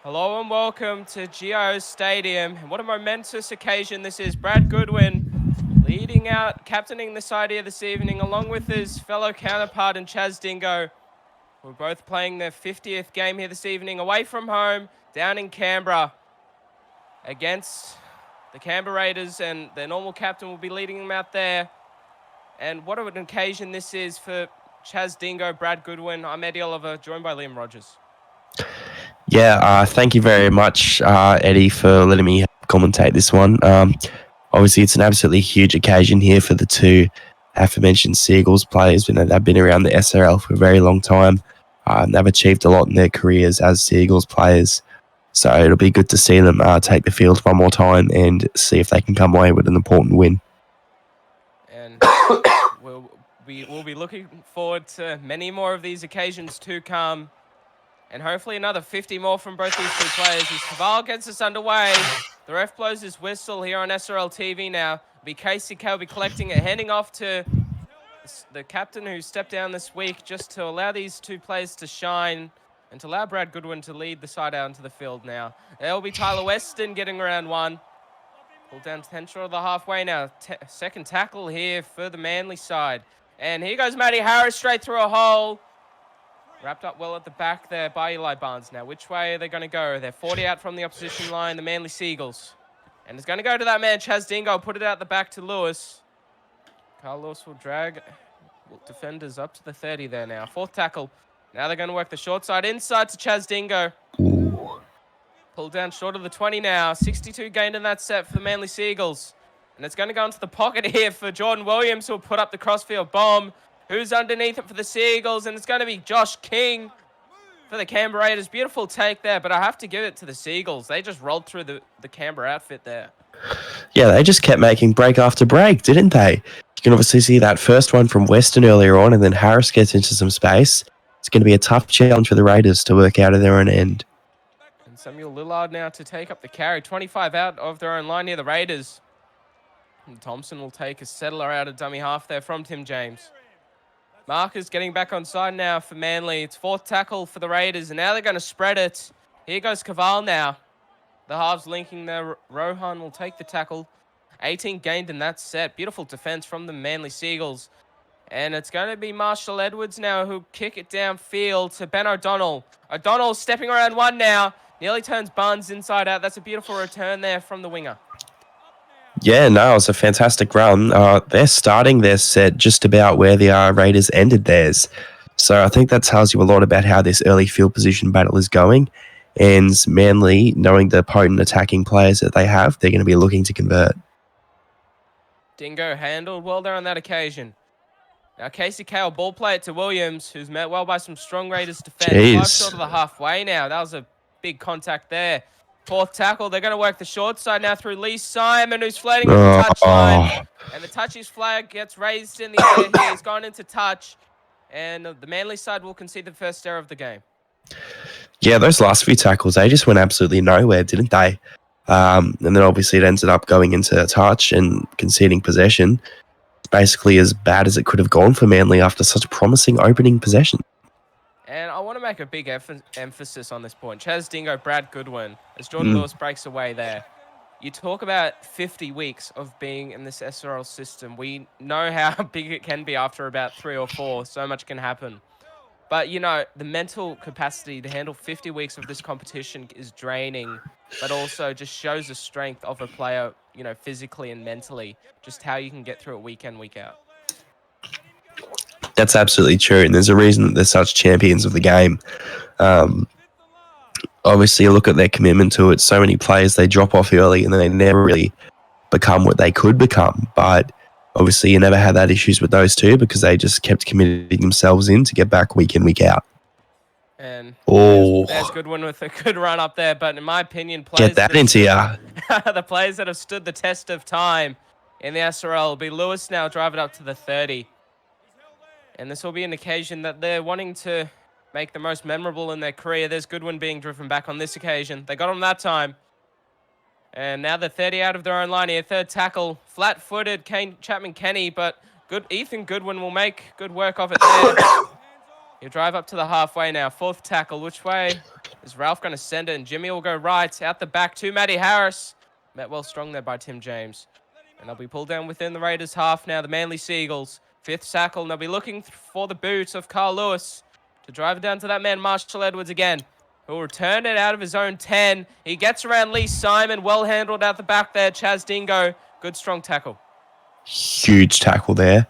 Hello and welcome to GIO Stadium. And what a momentous occasion this is. Brad Goodwin leading out, captaining the side here this evening, along with his fellow counterpart and Chaz Dingo. We're both playing their 50th game here this evening, away from home, down in Canberra, against the Canberra Raiders, and their normal captain will be leading them out there. And what an occasion this is for Chaz Dingo, Brad Goodwin. I'm Eddie Oliver, joined by Liam Rogers. Yeah, thank you very much, Eddie, for letting me commentate this one. Obviously, it's an absolutely huge occasion here for the two aforementioned Seagulls players. They've been around the SRL for a very long time. They've achieved a lot in their careers as Seagulls players. So it'll be good to see them take the field one more time and see if they can come away with an important win. And we'll be looking forward to many more of these occasions to come. And hopefully another 50 more from both these two players. As Caval gets us underway, the ref blows his whistle here on SRL TV now. KCK will be collecting it, handing off to the captain who stepped down this week just to allow these two players to shine and to allow Brad Goodwin to lead the side out into the field now. There'll be Tyler Weston getting around one. Pulled down to 10 short of the halfway now. Second tackle here for the Manly side. And here goes Matty Harris straight through a hole. Wrapped up well at the back there by Eli Barnes now. Which way are they going to go? They're 40 out from the opposition line, the Manly Seagulls. And it's going to go to that man, Chaz Dingo. Put it out the back to Lewis. Carl Lewis will drag defenders up to the 30 there now. Fourth tackle. Now they're going to work the short side inside to Chaz Dingo. Pulled down short of the 20 now. 62 gained in that set for the Manly Seagulls. And it's going to go into the pocket here for Jordan Williams, who'll put up the crossfield bomb. Who's underneath it for the Seagulls? And it's going to be Josh King for the Canberra Raiders. Beautiful take there, but I have to give it to the Seagulls. They just rolled through the Canberra outfit there. Yeah, they just kept making break after break, didn't they? You can obviously see that first one from Weston earlier on, and then Harris gets into some space. It's going to be a tough challenge for the Raiders to work out of their own end. And Samuel Lillard now to take up the carry. 25 out of their own line here, the Raiders. And Thompson will take a settler out of dummy half there from Tim James. Marcus getting back on side now for Manly. It's fourth tackle for the Raiders, and now they're going to spread it. Here goes Caval now. The halves linking there. Rohan will take the tackle. 18 gained in that set. Beautiful defense from the Manly Seagulls. And it's going to be Marshall Edwards now who kick it downfield to Ben O'Donnell. O'Donnell stepping around one now. Nearly turns Barnes inside out. That's a beautiful return there from the winger. Yeah, no, it was a fantastic run. They're starting their set just about where the Raiders ended theirs. So I think that tells you a lot about how this early field position battle is going. And Manly, knowing the potent attacking players that they have, they're going to be looking to convert. Dingo handled well there on that occasion. Now KCK will ball play it to Williams, who's met well by some strong Raiders defense. Jeez. 5 short of the halfway now. That was a big contact there. Fourth tackle. They're going to work the short side now through Lee Simon, who's floating at the touchline. And the touchies flag gets raised in the air here. He's gone into touch. And the Manly side will concede the first error of the game. Yeah, those last few tackles, they just went absolutely nowhere, didn't they? And then obviously it ended up going into a touch and conceding possession. It's basically as bad as it could have gone for Manly after such a promising opening possession. And I want to make a big emphasis on this point. Chaz Dingo, Brad Goodwin, as Jordan Lewis breaks away there. You talk about 50 weeks of being in this SRL system. We know how big it can be after about 3 or 4. So much can happen. But, you know, the mental capacity to handle 50 weeks of this competition is draining, but also just shows the strength of a player, you know, physically and mentally, just how you can get through it week in, week out. That's absolutely true, and there's a reason that they're such champions of the game. Obviously, you look at their commitment to it. So many players, they drop off early and they never really become what they could become. But obviously, you never had that issues with those two because they just kept committing themselves in to get back week in, week out. And there's Goodwin with a good run up there. But in my opinion, players get that into ya. The players that have stood the test of time in the SRL will be Lewis now driving up to the 30. And this will be an occasion that they're wanting to make the most memorable in their career. There's Goodwin being driven back on this occasion. They got him that time. And now they're 30 out of their own line here. Third tackle, flat-footed Chapman Kenny, but Ethan Goodwin will make good work of it there. He'll drive up to the halfway now. Fourth tackle, which way Is Ralph going to send it? And Jimmy will go right out the back to Matty Harris. Met well strong there by Tim James. And they'll be pulled down within the Raiders' half now, the Manly Seagulls. 5th tackle, and they'll be looking for the boot of Carl Lewis to drive it down to that man, Marshall Edwards again, who will return it out of his own 10. He gets around Lee Simon, well handled out the back there. Chaz Dingo, good strong tackle. Huge tackle there.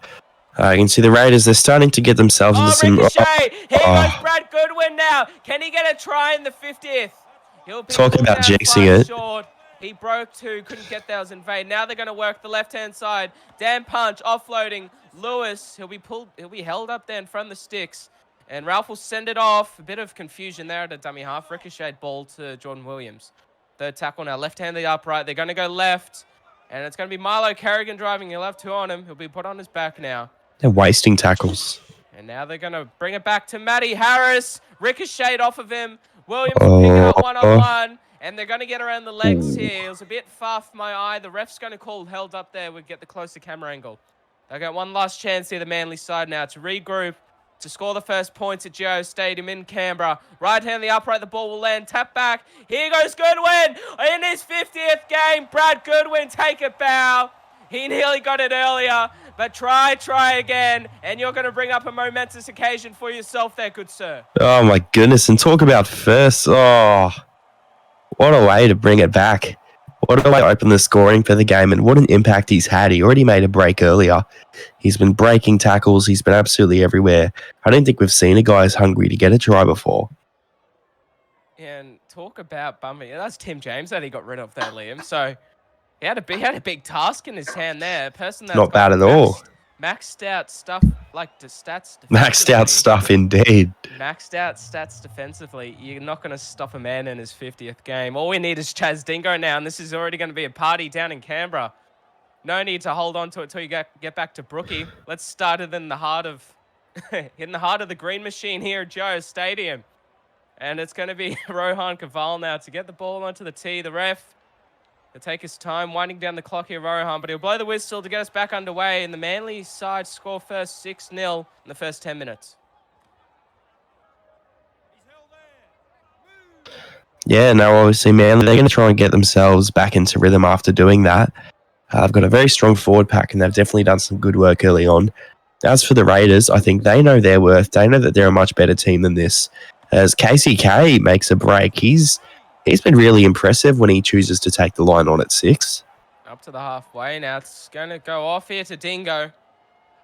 You can see the Raiders, they're starting to get themselves into some... Ricochet! Here goes Brad Goodwin now. Can he get a try in the 50th? He'll be Talk about jinxing it. short. He broke 2, couldn't get there, was in vain. Now they're going to work the left-hand side. Dan Punch offloading Lewis. He'll be held up there in front of the sticks. And Ralph will send it off. A bit of confusion there at a dummy half. Ricocheted ball to Jordan Williams. 3rd tackle now, left-handed upright. They're going to go left. And it's going to be Milo Kerrigan driving. He'll have 2 on him. He'll be put on his back now. They're wasting tackles. And now they're going to bring it back to Matty Harris. Ricocheted off of him. Williams will pick it up one-on-one. And they're going to get around the legs here. It was a bit far for my eye. The ref's going to call held up there. We'll get the closer camera angle. They'll get one last chance here, the Manly side now, to regroup, to score the first points at Geo Stadium in Canberra. Right hand the upright, the ball will land. Tap back. Here goes Goodwin. In his 50th game, Brad Goodwin, take a bow. He nearly got it earlier, but try again. And you're going to bring up a momentous occasion for yourself there, good sir. Oh, my goodness. And talk about first. Oh, what a way to bring it back. What a way to open the scoring for the game, and what an impact he's had. He already made a break earlier. He's been breaking tackles. He's been absolutely everywhere. I don't think we've seen a guy as hungry to get a try before. And talk about bumming. That's Tim James that he got rid of there, Liam. So he had a big task in his hand there. A person that's not bad at all. Maxed out stuff, like the stats. Maxed out stuff, indeed. Maxed out stats defensively. You're not going to stop a man in his 50th game. All we need is Chaz Dingo now, and this is already going to be a party down in Canberra. No need to hold on to it till you get back to Brookie. Let's start it in the heart of the green machine here at Joe Stadium. And it's going to be Rohan Kaval now to get the ball onto the tee. The ref will take his time, winding down the clock here, Rohan, but he'll blow the whistle to get us back underway. And the Manly side score first 6-0 in the first 10 minutes. Yeah, no, obviously, Manly, they're going to try and get themselves back into rhythm after doing that. They've got a very strong forward pack, and they've definitely done some good work early on. As for the Raiders, I think they know their worth. They know that they're a much better team than this. As KCK makes a break, he's been really impressive when he chooses to take the line on at 6. Up to the halfway now. It's going to go off here to Dingo,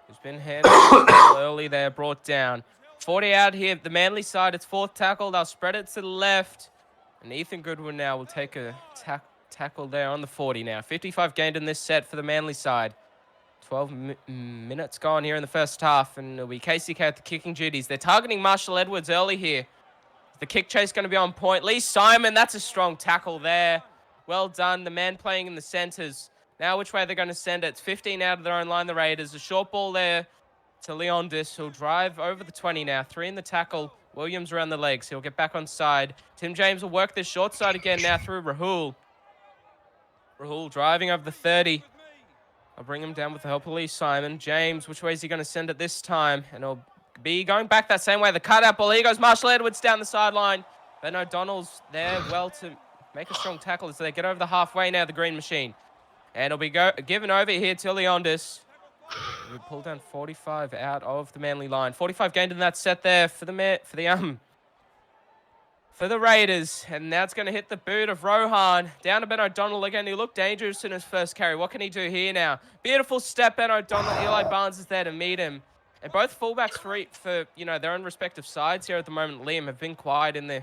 who's been handled early there, brought down. 40 out here. The Manly side, it's 4th tackle. They'll spread it to the left. And Ethan Goodwin now will take a tackle there on the 40 now. 55 gained in this set for the Manly side. 12 minutes gone here in the first half. And it'll be KCK at the kicking duties. They're targeting Marshall Edwards early here. The kick chase going to be on point. Lee Simon, that's a strong tackle there. Well done. The man playing in the centres. Now which way they're going to send it. It's 15 out of their own line, the Raiders. A short ball there to Leondis, who'll drive over the 20 now. 3 in the tackle. Williams around the legs. He'll get back on side. Tim James will work this short side again now through Rahul. Rahul driving over the 30. I'll bring him down with the help of Lee Simon. James, which way is he going to send it this time? And he'll be going back that same way. The cutout ball. Here goes Marshall Edwards down the sideline. Ben O'Donnell's there well to make a strong tackle as they get over the halfway now, the green machine. And it'll be given over here to Leondis. We pull down 45 out of the Manly line. 45 gained in that set there for the Raiders. And now it's going to hit the boot of Rohan. Down to Ben O'Donnell again. He looked dangerous in his first carry. What can he do here now? Beautiful step, Ben O'Donnell. Eli Barnes is there to meet him. And both fullbacks for their own respective sides here at the moment, Liam, have been quiet in the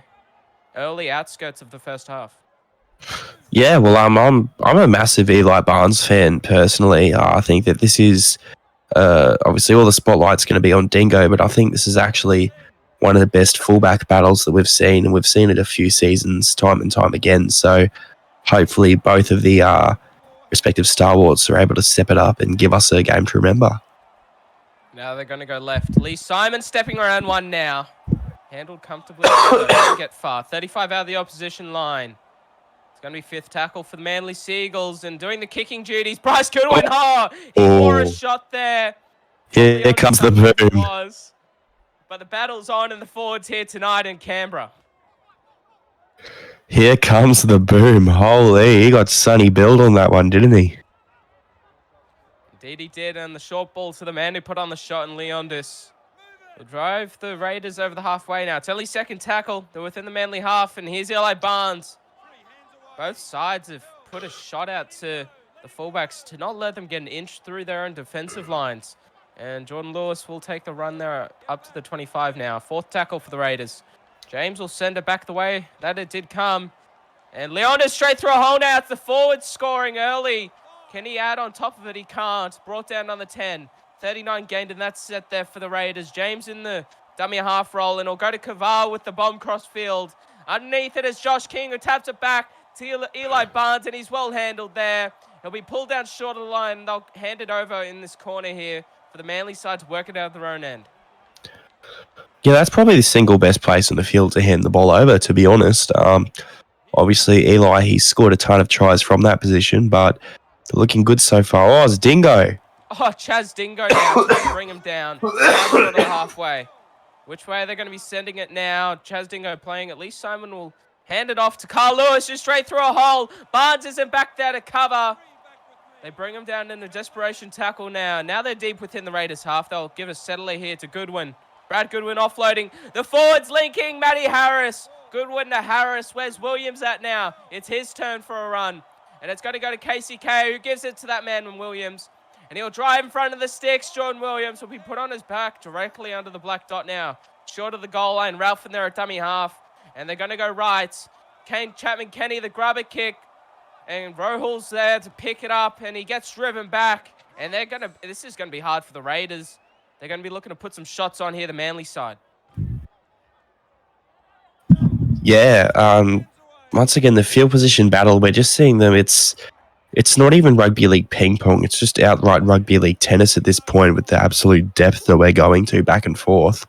early outskirts of the first half. Yeah, well, I'm a massive Eli Barnes fan personally. I think that this is obviously all the spotlight's going to be on Dingo, but I think this is actually one of the best fullback battles that we've seen, and we've seen it a few seasons, time and time again. So hopefully both of the respective stalwarts are able to step it up and give us a game to remember. Now they're going to go left. Lee Simon stepping around one now. Handled comfortably. Doesn't get far. 35 out of the opposition line. It's going to be 5th tackle for the Manly Seagulls, and doing the kicking duties. Bryce Goodwin. He wore a shot there. Here comes the boom. But the battle's on in the forwards here tonight in Canberra. Here comes the boom. Holy, he got Sonny Build on that one, didn't he? Indeed he did, and the short ball to the man who put on the shot, and Leondis will drive the Raiders over the halfway now. It's only second tackle. They're within the Manly half, and here's Eli Barnes. Both sides have put a shot out to the fullbacks to not let them get an inch through their own defensive lines. And Jordan Lewis will take the run there up to the 25 now. Fourth tackle for the Raiders. James will send it back the way that it did come. And Leondis straight through a hole now. It's the forward scoring early. Can he add on top of it? He can't. Brought down on the 10. 39 gained in that set there for the Raiders. James in the dummy half roll, and he'll go to Kaval with the bomb cross field. Underneath it is Josh King, who taps it back to Eli Barnes, and he's well handled there. He'll be pulled down short of the line, and they'll hand it over in this corner here for the Manly side to work it out of their own end. Yeah, that's probably the single best place on the field to hand the ball over, to be honest. Obviously, Eli, he scored a ton of tries from that position, but they're looking good so far. Oh, it's Dingo. Oh, Chaz Dingo now trying to bring him down. Short of the halfway. Which way are they going to be sending it now? Chaz Dingo playing. At least Simon will hand it off to Carl Lewis, just straight through a hole. Barnes isn't back there to cover. They bring him down in a desperation tackle now. Now they're deep within the Raiders half. They'll give a settler here to Goodwin. Brad Goodwin offloading. The forwards linking. Matty Harris. Goodwin to Harris. Where's Williams at now? It's his turn for a run. And it's going to go to KCK, who gives it to that man, Williams. And he'll drive in front of the sticks. Jordan Williams will be put on his back directly under the black dot now. Short of the goal line. Ralph in there at dummy half. And they're going to go right. Kane Chapman-Kenny, the grubber kick. And Rohal's there to pick it up. And he gets driven back. And they're going to... This is going to be hard for the Raiders. They're going to be looking to put some shots on here, the Manly side. Yeah, once again, the field position battle, we're just seeing them. It's not even rugby league ping pong. It's just outright rugby league tennis at this point with the absolute depth that we're going to back and forth.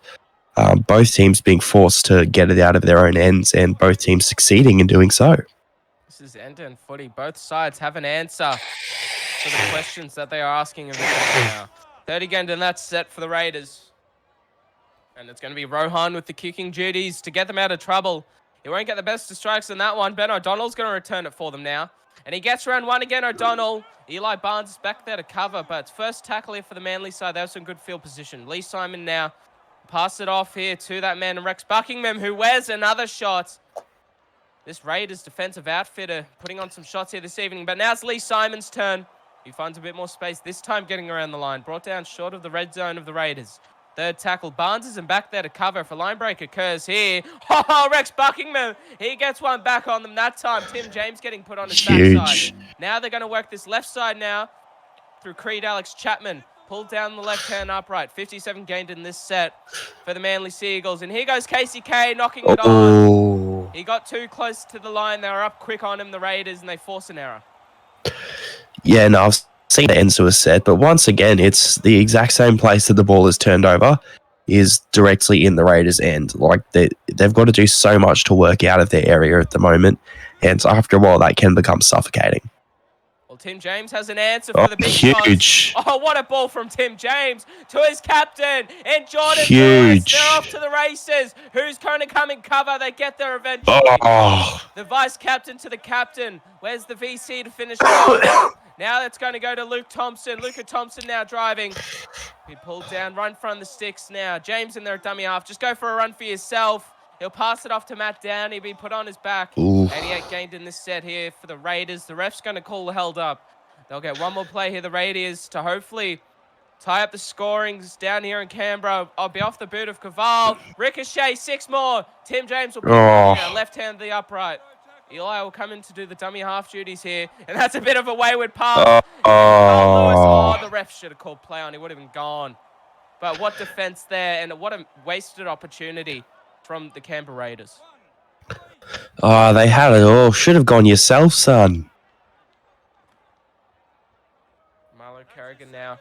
Both teams being forced to get it out of their own ends and both teams succeeding in doing so. This is end-to-end footy. Both sides have an answer for the questions that they are asking of each other now. 30 gained in that set for the Raiders. And it's going to be Rohan with the kicking duties to get them out of trouble. He won't get the best of strikes in that one. Ben O'Donnell's going to return it for them now. And he gets around one again, O'Donnell. Eli Barnes is back there to cover, but it's first tackle here for the Manly side. They have some good field position. Lee Simon now. Pass it off here to that man, Rex Buckingham, who wears another shot. This Raiders defensive outfitter putting on some shots here this evening. But now it's Lee Simon's turn. He finds a bit more space, this time getting around the line. Brought down short of the red zone of the Raiders. Third tackle. Barnes isn't back there to cover if a line break occurs here. Oh, Rex Buckingham. He gets one back on them that time. Tim James getting put on his backside. Now they're going to work this left side now through Creed Alex Chapman. Pulled down the left-hand upright. 57 gained in this set for the Manly Seagulls. And here goes KCK knocking it on. He got too close to the line. They were up quick on him, the Raiders, and they force an error. Yeah, no, I've seen it end to a set, but once again, it's the exact same place that the ball is turned over is directly in the Raiders' end. Like, they've got to do so much to work out of their area at the moment, and after a while, that can become suffocating. Well, Tim James has an answer for the big huge shots. Oh, what a ball from Tim James to his captain and Jordan Lewis. They're off to the races. Who's going to come and cover? They get there eventually. The vice captain to the captain. Where's the VC to finish it off? Now that's going to go to Luke Thompson. Luca Thompson now driving. He pulled down, run from the sticks now. James in there at dummy half. Just go for a run for yourself. He'll pass it off to Matt Downey. He'll be put on his back. 88 gained in this set here for the Raiders. The ref's going to call the held up. They'll get one more play here, the Raiders, to hopefully tie up the scorings down here in Canberra. I'll be off the boot of Kaval. Ricochet, 6 more. Tim James will be left hand the upright. Eli will come in to do the dummy half duties here. And that's a bit of a wayward pass. Carl Lewis. The ref should have called play on. He would have been gone. But what defense there, and what a wasted opportunity from the Canberra Raiders. They had it all. Should have gone yourself, son. Marlo Carrigan now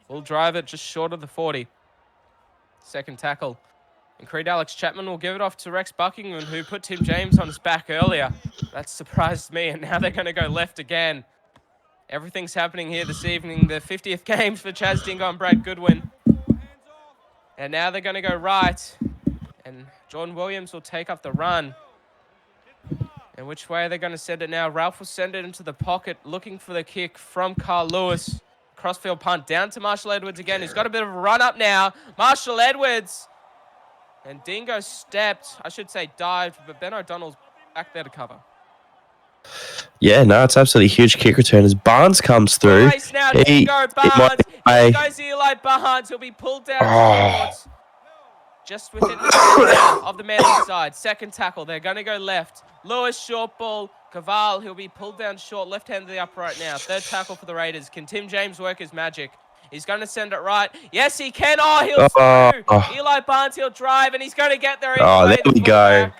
will drive it just short of the 40. Second tackle. And Creed Alex Chapman will give it off to Rex Buckingham, who put Tim James on his back earlier. That surprised me, and now they're going to go left again. Everything's happening here this evening. The 50th games for Chaz Dingo and Brad Goodwin. And now they're going to go right. And Jordan Williams will take up the run. And which way are they going to send it now? Ralph will send it into the pocket, looking for the kick from Carl Lewis. Crossfield punt down to Marshall Edwards again, who's got a bit of a run up now. Marshall Edwards. And Dingo stepped, I should say dived, but Ben O'Donnell's back there to cover. Yeah, no, it's absolutely huge kick return as Barnes comes through. Race now, Dingo Barnes. Here goes Eli Barnes. He'll be pulled down short. Just within the 10 now of the Manly side. Second tackle. They're going to go left. Lewis, short ball. Caval, he'll be pulled down short. Left hand to the upright now. Third tackle for the Raiders. Can Tim James work his magic? He's going to send it right. Yes, he can. Oh, he'll through. Eli Barnes, he'll drive, and he's going to get there. There we go.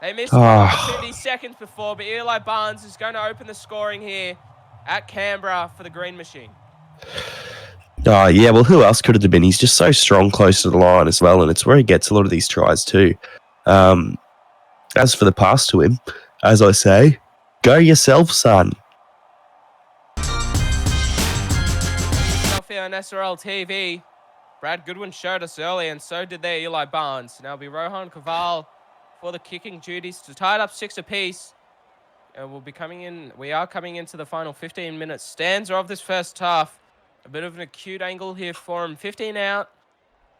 They missed an opportunity seconds before, but Eli Barnes is going to open the scoring here at Canberra for the Green Machine. Yeah, well, who else could it have been? He's just so strong close to the line as well, and it's where he gets a lot of these tries too. As for the pass to him, as I say, go yourself, son. On SRL TV, Brad Goodwin showed us early, and so did their Eli Barnes. Now it'll be Rohan Caval for the kicking duties to tie it up 6 apiece. And we are coming into the final 15-minute stanza of this first half. A bit of an acute angle here for him. 15 out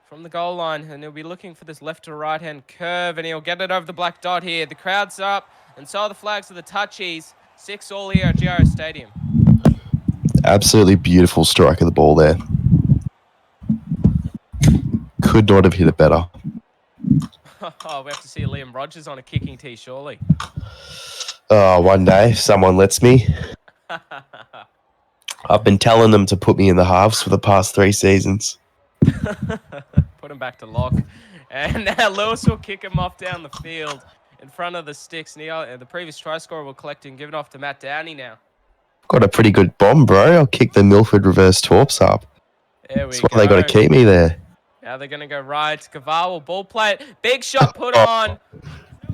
from the goal line, and he'll be looking for this left to right hand curve, and he'll get it over the black dot here. The crowd's up, and so are the flags of the touchies. 6 all here at GIO Stadium. Absolutely beautiful strike of the ball there. Could not have hit it better. Oh, we have to see Liam Rogers on a kicking tee, surely. Oh, one day, if someone lets me. I've been telling them to put me in the halves for the past 3 seasons. Put him back to lock. And now Lewis will kick him off down the field in front of the sticks. The previous try scorer will collect and give it off to Matt Downey now. Got a pretty good bomb, bro. I'll kick the Milford reverse torps up. There we go. That's why they got to keep me there. Now they're going to go right. Caval will ball play it. Big shot put on.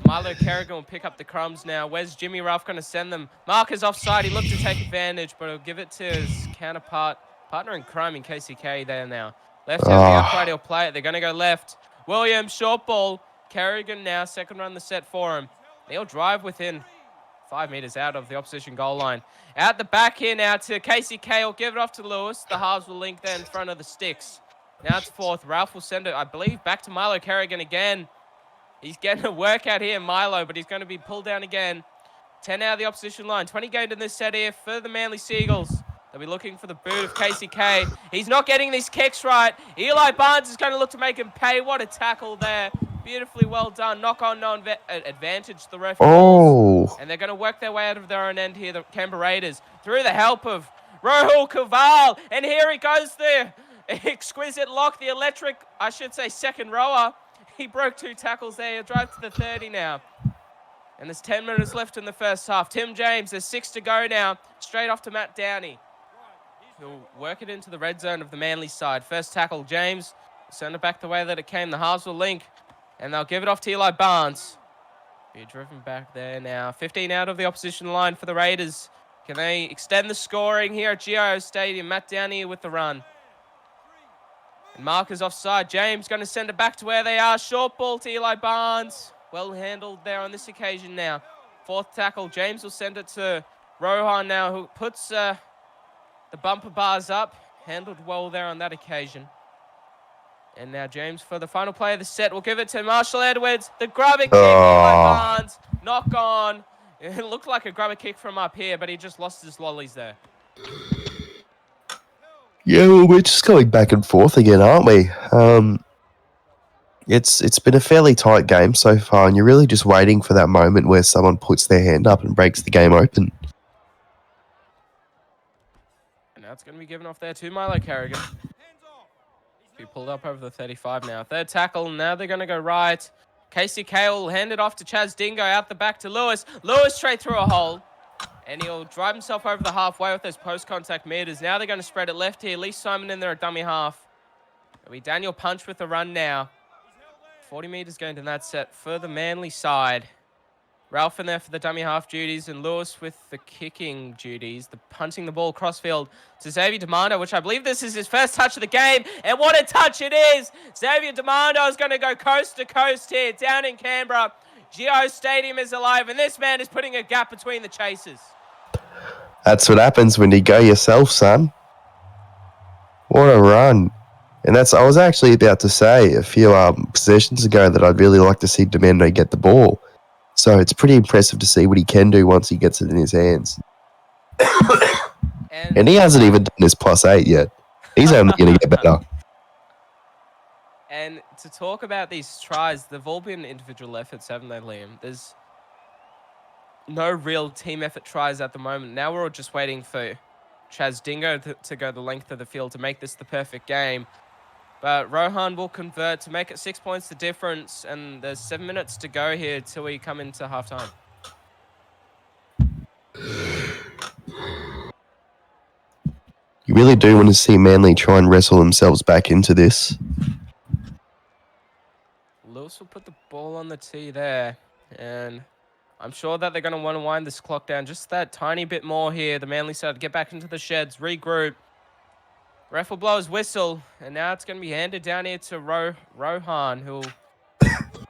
Milo Kerrigan will pick up the crumbs now. Where's Jimmy Ruff going to send them? Mark is offside. He looked to take advantage, but he'll give it to his partner in crime in KCK there now. Left hand, the upright, he'll play it. They're going to go left. Williams, short ball. Kerrigan now, second run the set for him. He'll drive within 5 meters out of the opposition goal line. Out the back here now to KCK. He'll give it off to Lewis. The halves will link there in front of the sticks. Now it's fourth. Ralph will send it, I believe, back to Milo Kerrigan again. He's getting a workout here, Milo, but he's going to be pulled down again. 10 out of the opposition line. 20 gained in this set here for the Manly Seagulls. They'll be looking for the boot of KCK. He's not getting these kicks right. Eli Barnes is going to look to make him pay. What a tackle there. Beautifully well done. Knock on, no advantage to the ref. Oh. And they're going to work their way out of their own end here, the Canberra Raiders, through the help of Rahul Caval. And here he goes, the exquisite lock, the electric, I should say, second rower. He broke 2 tackles there. He'll drive to the 30 now. And there's 10 minutes left in the first half. Tim James, there's 6 to go now. Straight off to Matt Downey. He'll work it into the red zone of the Manly side. First tackle, James. Send it back the way that it came. The halves will link. And they'll give it off to Eli Barnes. Be driven back there now. 15 out of the opposition line for the Raiders. Can they extend the scoring here at GIO Stadium? Matt Downey with the run. And Mark is offside. James going to send it back to where they are. Short ball to Eli Barnes. Well handled there on this occasion now. Fourth tackle. James will send it to Rohan now, who puts the bumper bars up. Handled well there on that occasion. And now James for the final play of the set will give it to Marshall Edwards. The grubber kick, Eli Barnes. Knock on. It looked like a grubber kick from up here, but he just lost his lollies there. Yeah, well, we're just going back and forth again, aren't we? It's been a fairly tight game so far, and you're really just waiting for that moment where someone puts their hand up and breaks the game open. And now it's going to be given off there to Milo Kerrigan. Be pulled up over the 35 now. Third tackle. Now they're going to go right. KCK will hand it off to Chaz Dingo out the back to Lewis. Lewis straight through a hole. And he'll drive himself over the halfway with those post-contact meters. Now they're going to spread it left here. Lee Simon in there at dummy half. It'll be Daniel Punch with the run now. 40 meters going to that set for the Manly side. Ralph in there for the dummy half duties, and Lewis with the kicking duties, the punting the ball crossfield to Xavier Demando, which I believe this is his first touch of the game. And what a touch it is! Xavier Demando is going to go coast to coast here, down in Canberra. Geo Stadium is alive, and this man is putting a gap between the chasers. That's what happens when you go yourself, son. What a run. And I was actually about to say a few possessions ago that I'd really like to see Demendo get the ball. So it's pretty impressive to see what he can do once he gets it in his hands. And he hasn't even done his +8 yet. He's only going to get better. And to talk about these tries, they've all been individual efforts, haven't they, Liam? There's no real team effort tries at the moment. Now we're all just waiting for Chaz Dingo to go the length of the field to make this the perfect game. But Rohan will convert to make it 6 points the difference, and there's 7 minutes to go here till we come into halftime. You really do want to see Manly try and wrestle themselves back into this. Lewis will put the ball on the tee there, and I'm sure that they're going to want to wind this clock down just that tiny bit more here. The Manly side get back into the sheds, regroup. Ref will blow his whistle, and now it's going to be handed down here to Rohan, who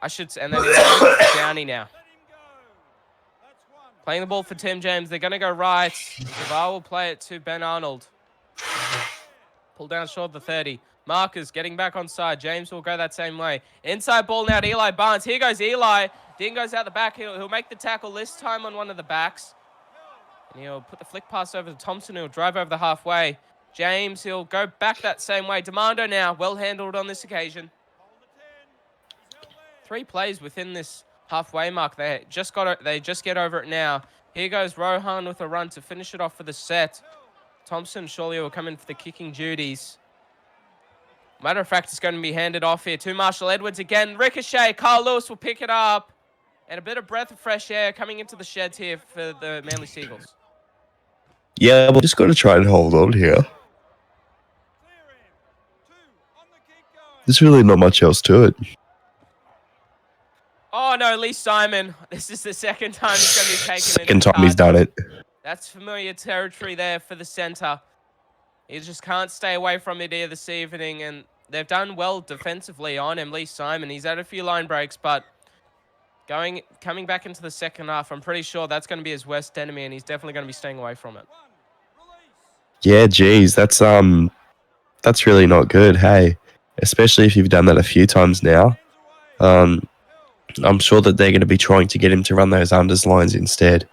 and then he'll hand it to Downey now. Playing the ball for Tim James. They're going to go right. Zavar will play it to Ben Arnold. Pull down short of the 30. Marcus getting back on side. James will go that same way. Inside ball now to Eli Barnes. Here goes Eli. Dingo's out the back. He'll make the tackle this time on one of the backs. And he'll put the flick pass over to Thompson. He'll drive over the halfway. James, he'll go back that same way. Demando now, well handled on this occasion. 3 plays within this halfway mark. They just get over it now. Here goes Rohan with a run to finish it off for the set. Thompson surely will come in for the kicking duties. Matter of fact, it's going to be handed off here to Marshall Edwards again. Ricochet, Carl Lewis will pick it up. And a bit of breath of fresh air coming into the sheds here for the Manly Seagulls. Yeah, we've just got to try and hold on here. There's really not much else to it. Oh no, Lee Simon. This is the second time he's going to be taken. Second time he's done it. That's familiar territory there for the centre. He just can't stay away from it here this evening, and they've done well defensively on him, Lee Simon. He's had a few line breaks, but coming back into the second half, I'm pretty sure that's going to be his worst enemy, and he's definitely going to be staying away from it. Yeah, geez, that's really not good. Hey, especially if you've done that a few times now. I'm sure that they're going to be trying to get him to run those unders lines instead.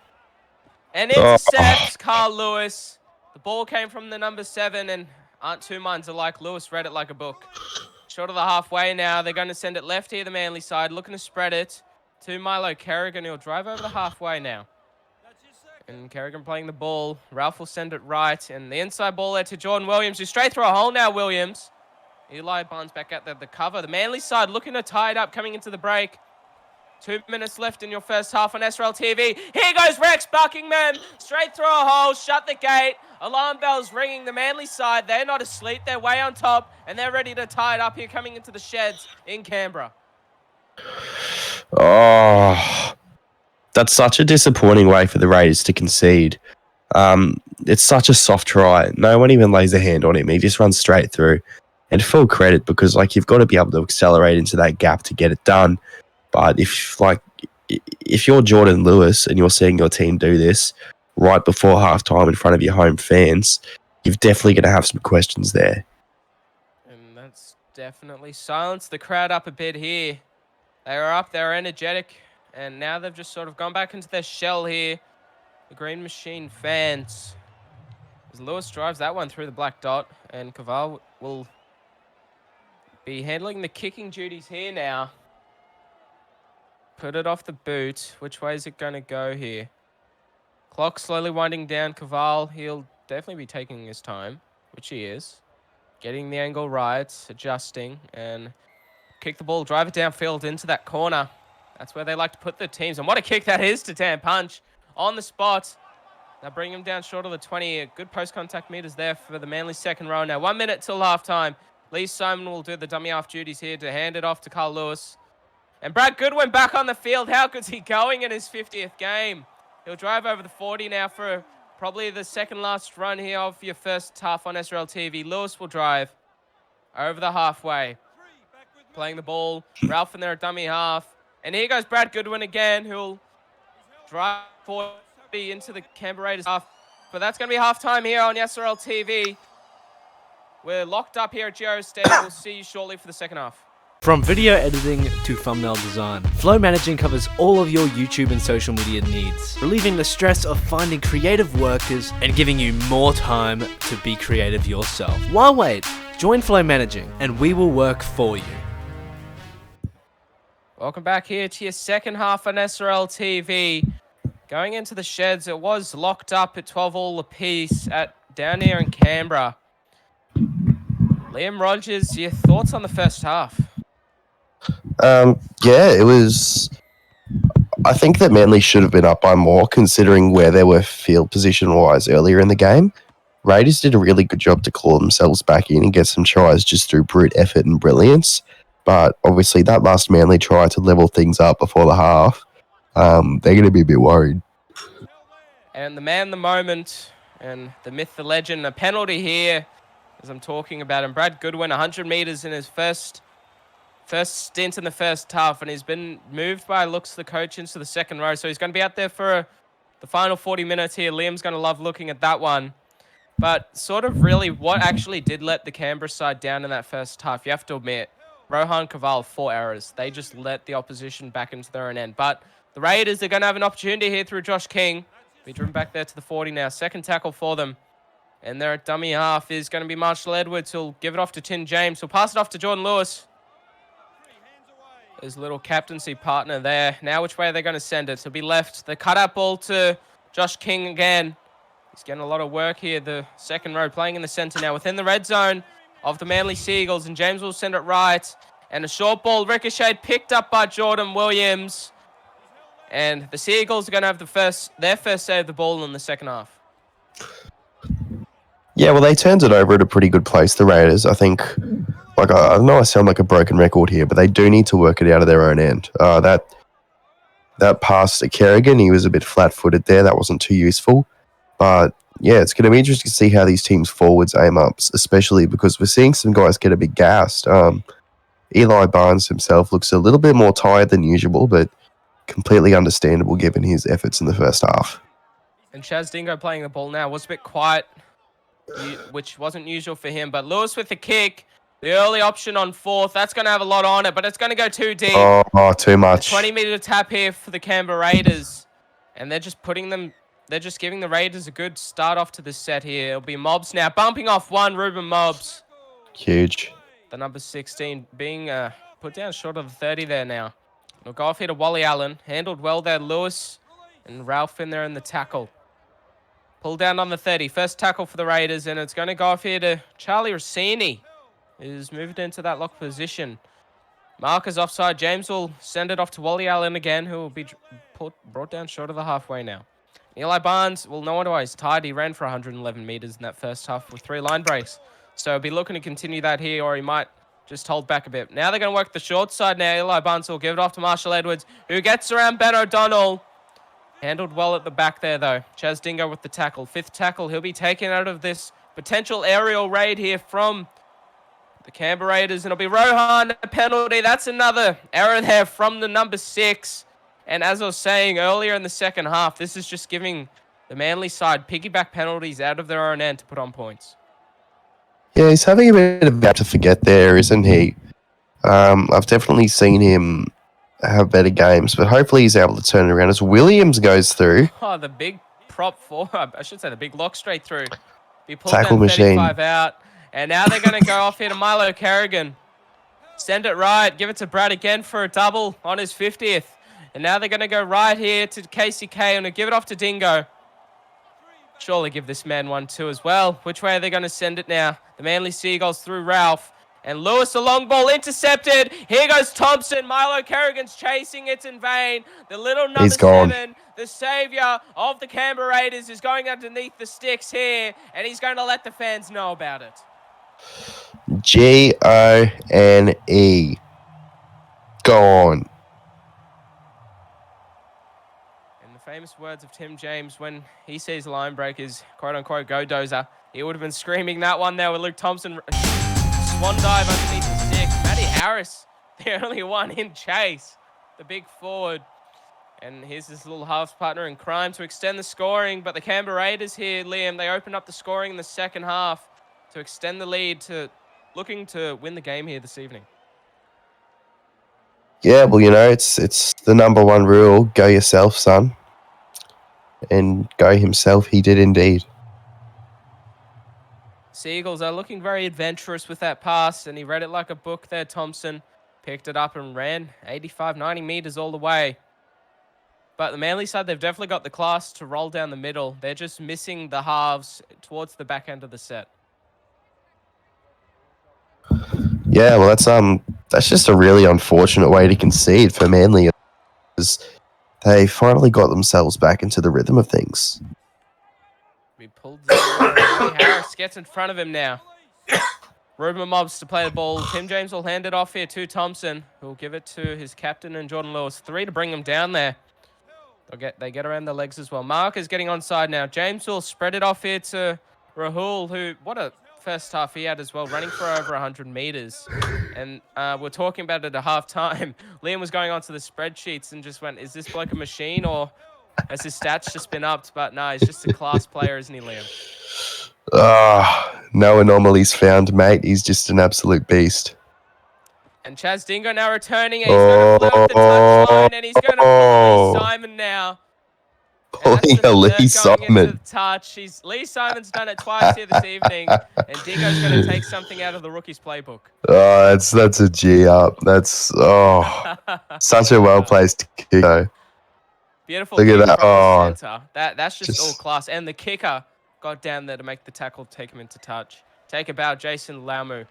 And intercepts Carl Lewis. The ball came from the number 7, and aren't two minds alike. Lewis read it like a book. Short of the halfway now. They're going to send it left here, the Manly side. Looking to spread it to Milo Kerrigan. He'll drive over the halfway now. And Kerrigan playing the ball. Ralph will send it right. And the inside ball there to Jordan Williams, who's straight through a hole now, Williams. Eli Barnes back at the cover. The Manly side looking to tie it up coming into the break. 2 minutes left in your first half on SRL TV. Here goes Rex Buckingham. Straight through a hole. Shut the gate. Alarm bells ringing. The Manly side, they're not asleep. They're way on top. And they're ready to tie it up here coming into the sheds in Canberra. Oh, that's such a disappointing way for the Raiders to concede. It's such a soft try. No one even lays a hand on him. He just runs straight through. And full credit, because you've got to be able to accelerate into that gap to get it done. But if you're Jordan Lewis and you're seeing your team do this right before halftime in front of your home fans, you're definitely going to have some questions there. And that's definitely silenced the crowd up a bit here. They were up, they were energetic, and now they've just sort of gone back into their shell here. The Green Machine fans. As Lewis drives that one through the black dot, and Kaval will be handling the kicking duties here now. Put it off the boot. Which way is it going to go here? Clock slowly winding down. Kaval, he'll definitely be taking his time, which he is. Getting the angle right, adjusting, and kick the ball, drive it downfield into that corner. That's where they like to put the teams. And what a kick that is to Dan Punch on the spot. Now bring him down short of the 20. Good post-contact meters there for the Manly second row. Now 1 minute till halftime. Lee Simon will do the dummy half duties here to hand it off to Carl Lewis. And Brad Goodwin back on the field. How good's he going in his 50th game? He'll drive over the 40 now for probably the second last run here of your first half on SRL TV. Lewis will drive over the halfway. Playing the ball. Ralph in there at dummy half. And here goes Brad Goodwin again, who'll drive 40 into the Canberra Raiders half. But that's going to be halftime here on SRL TV. We're locked up here at Geo Stadium. We'll see you shortly for the second half. From video editing to thumbnail design, Flow Managing covers all of your YouTube and social media needs, relieving the stress of finding creative workers and giving you more time to be creative yourself. Why wait? Join Flow Managing and we will work for you. Welcome back here to your second half on SRL TV. Going into the sheds, it was locked up at 12 all apiece down here in Canberra. Liam Rogers, your thoughts on the first half? Yeah, it was. I think that Manly should have been up by more, considering where they were field position wise earlier in the game. Raiders did a really good job to claw themselves back in and get some tries just through brute effort and brilliance. But obviously, that last Manly try to level things up before the half, they're going to be a bit worried. And the man, the moment, and the myth, the legend, a penalty here, as I'm talking about him. Brad Goodwin, 100 meters in his first stint in the first half, and he's been moved by looks the coach into the second row, so he's going to be out there for the final 40 minutes here. Liam's going to love looking at that one. But sort of really what actually did let the Canberra side down in that first half, you have to admit, Rohan Kaval, 4 errors. They just let the opposition back into their own end. But the Raiders are going to have an opportunity here through Josh King. Be driven back there to the 40 now. Second tackle for them. And their dummy half is going to be Marshall Edwards, who'll give it off to Tim James. He'll pass it off to Jordan Lewis. His little captaincy partner there. Now which way are they going to send it? It'll be left. The cutout ball to Josh King again. He's getting a lot of work here. The second row playing in the centre now within the red zone of the Manly Seagulls. And James will send it right. And a short ball ricocheted, picked up by Jordan Williams. And the Seagulls are going to have their first save of the ball in the second half. Yeah, well, they turned it over at a pretty good place, the Raiders. I think, I know I sound like a broken record here, but they do need to work it out of their own end. That pass to Kerrigan, he was a bit flat-footed there. That wasn't too useful. But, yeah, it's going to be interesting to see how these teams' forwards aim up, especially because we're seeing some guys get a bit gassed. Eli Barnes himself looks a little bit more tired than usual, but completely understandable given his efforts in the first half. And Chaz Dingo playing the ball now was a bit quiet, which wasn't usual for him. But Lewis with the kick, the early option on fourth, that's going to have a lot on it, but it's going to go too deep. Oh, too much. 20-meter tap here for the Canberra Raiders. And they're just giving the Raiders a good start off to this set here. It'll be Mobbs now, bumping off one, Ruben Mobbs. Huge. The number 16 being put down short of the 30 there now. It'll go off here to Wally Allen. Handled well there, Lewis and Ralph in there in the tackle. Pulled down on the 30. First tackle for the Raiders, and it's going to go off here to Charlie Rossini, who's moved into that lock position. Marker's offside. James will send it off to Wally Allen again, who will be brought down short of the halfway now. Eli Barnes, well, no wonder why he's tired. He ran for 111 meters in that first half with 3 line breaks. So he'll be looking to continue that here, or he might just hold back a bit. Now they're going to work the short side now. Eli Barnes will give it off to Marshall Edwards, who gets around Ben O'Donnell. Handled well at the back there, though. Chaz Dingo with the tackle. 5th tackle. He'll be taken out of this potential aerial raid here from the Canberra Raiders. And it'll be Rohan, a penalty. That's another error there from the number 6. And as I was saying earlier in the second half, this is just giving the Manly side piggyback penalties out of their own end to put on points. Yeah, he's having a bit of a to forget there, isn't he? I've definitely seen him have better games, but hopefully he's able to turn it around as Williams goes through. Oh, the big prop for, I should say the big lock straight through. Be pulled Tackle down machine. 35 out. And now they're going to go off here to Milo Kerrigan. Send it right. Give it to Brad again for a double on his 50th. And now they're going to go right here to KCK and give it off to Dingo. Surely give this man one too as well. Which way are they going to send it now? The Manly Seagulls through Ralph. And Lewis, a long ball intercepted. Here goes Thompson. Milo Kerrigan's chasing it in vain. The little number 7, the saviour of the Canberra Raiders, is going underneath the sticks here. And he's going to let the fans know about it. Gone. Gone. In the famous words of Tim James, when he sees line breakers, quote-unquote, go dozer, he would have been screaming that one there with Luke Thompson. Swan dive underneath the stick. Matty Harris, the only one in chase. the big forward. And here's his little halves partner in crime to extend the scoring. But the Canberra Raiders here, Liam, they open up the scoring in the second half to extend the lead, to looking to win the game here this evening. Yeah, well, it's the number one rule: go yourself, son. And go himself, he did indeed. Seagulls are looking very adventurous with that pass, and he read it like a book there, Thompson. Picked it up and ran 85, 90 meters all the way. But the Manly side, they've definitely got the class to roll down the middle. They're just missing the halves towards the back end of the set. Yeah, well, that's just a really unfortunate way to concede for Manly, because they finally got themselves back into the rhythm of things. We pulled Matty Harris gets in front of him now. Ruben Mobs to play the ball. Tim James will hand it off here to Thompson, who will give it to his captain and Jordan Lewis. 3 to bring him down there. They get around the legs as well. Mark is getting onside now. James will spread it off here to Rahul, who, what a first half he had as well, running for over 100 meters. And we're talking about it at half time. Liam was going onto the spreadsheets and just went, is this bloke a machine, or has his stats just been upped? But no, he's just a class player, isn't he, Liam? No anomalies found, mate. He's just an absolute beast. And Chaz Dingo now returning. He's going to flirt the touchline, and he's going to pull Lee Simon now. Pulling a Lee Simon. Lee Simon's done it twice here this evening, and Dingo's going to take something out of the rookie's playbook. Oh, that's a G up. That's such a well placed kick, though. Beautiful. Look at that. From the center. That's just all class. And the kicker got down there to make the tackle, take him into touch. Take a bow, Jason Laumu.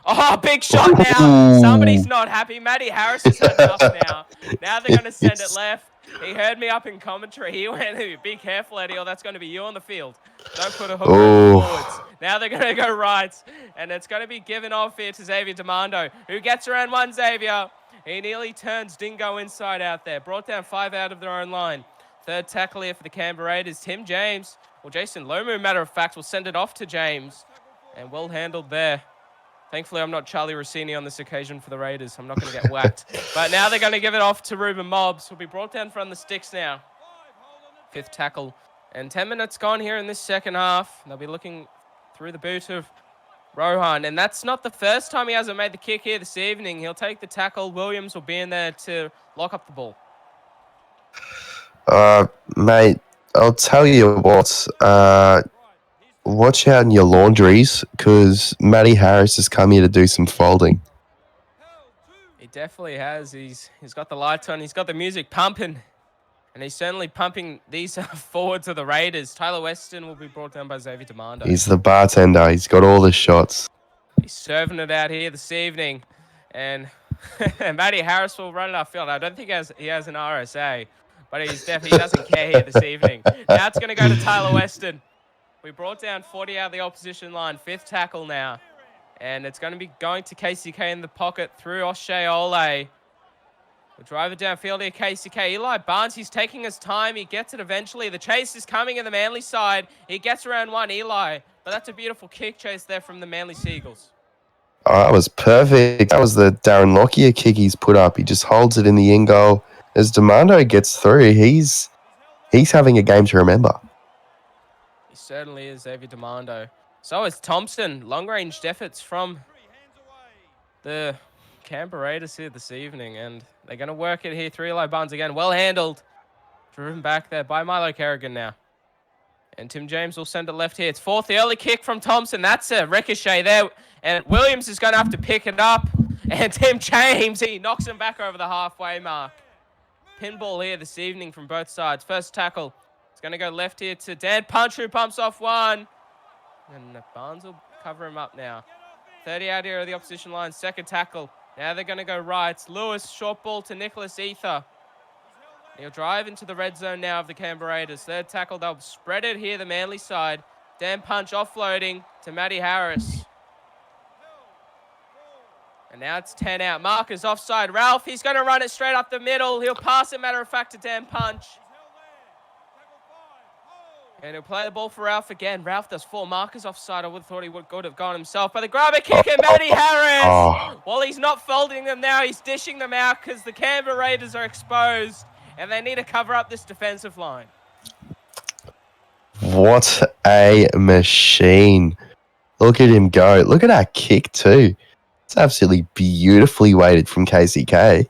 Oh, big shot now. Somebody's not happy. Matty Harris has had enough now. Now they're going to send it left. He heard me up in commentary. He went, be careful, Eddie, or that's going to be you on the field. Don't put a hook forwards. Now they're going to go right. And it's going to be given off here to Xavier Demando, who gets around one, Xavier. He nearly turns Dingo inside out there. Brought down 5 out of their own line. Third tackle here for the Canberra Raiders, Tim James. Well, Jason Lomu, matter of fact, will send it off to James. And well handled there. Thankfully, I'm not Charlie Rossini on this occasion for the Raiders. I'm not going to get whacked. But now they're going to give it off to Ruben Mobs, who'll be brought down from the sticks now. 5th tackle. And 10 minutes gone here in this second half. They'll be looking through the boot of Rohan. And that's not the first time he hasn't made the kick here this evening. He'll take the tackle. Williams will be in there to lock up the ball. Mate, I'll tell you what. Watch out in your laundries, because Matty Harris has come here to do some folding. He definitely has. He's got the lights on. He's got the music pumping. And he's certainly pumping these forwards of the Raiders. Tyler Weston will be brought down by Xavier Demando. He's the bartender. He's got all the shots. He's serving it out here this evening. And Matty Harris will run it upfield. I don't think he has an RSA, but he doesn't care here this evening. Now it's going to go to Tyler Weston. We brought down 40 out of the opposition line. 5th tackle now. And it's going to be going to KCK in the pocket through O'Shea Ole. We'll drive it downfield here, KCK. Eli Barnes, he's taking his time. He gets it eventually. The chase is coming in the Manly side. He gets around one, Eli. But that's a beautiful kick chase there from the Manly Seagulls. Oh, that was perfect. That was the Darren Lockyer kick he's put up. He just holds it in the in goal. As Demando gets through, he's having a game to remember. He certainly is, Xavier Demando. So is Thompson. Long-range efforts from the Canberra Raiders here this evening. And they're going to work it here. 3 Eli Barnes again. Well handled. Driven back there by Milo Kerrigan now. And Tim James will send it left here. It's 4th. The early kick from Thompson. That's a ricochet there. And Williams is going to have to pick it up. And Tim James, he knocks him back over the halfway mark. Pinball here this evening from both sides. First tackle. It's going to go left here to Dan Punch, who pumps off one. And Barnes will cover him up now. 30 out here of the opposition line. Second tackle. Now they're going to go right. Lewis, short ball to Nicholas Ether. He'll drive into the red zone now of the Canberra Raiders. Third tackle, they'll spread it here, the Manly side. Dan Punch offloading to Matty Harris. And now it's 10 out. Marcus offside. Ralph, he's going to run it straight up the middle. He'll pass it, matter of fact, to Dan Punch. And he'll play the ball for Ralph again. Ralph does 4 markers offside. I would have thought he would have gone himself. But the grabber kick and Matty Harris. Oh. Well, he's not folding them now. He's dishing them out because the Canberra Raiders are exposed. And they need to cover up this defensive line. What a machine. Look at him go. Look at that kick too. It's absolutely beautifully weighted from KCK.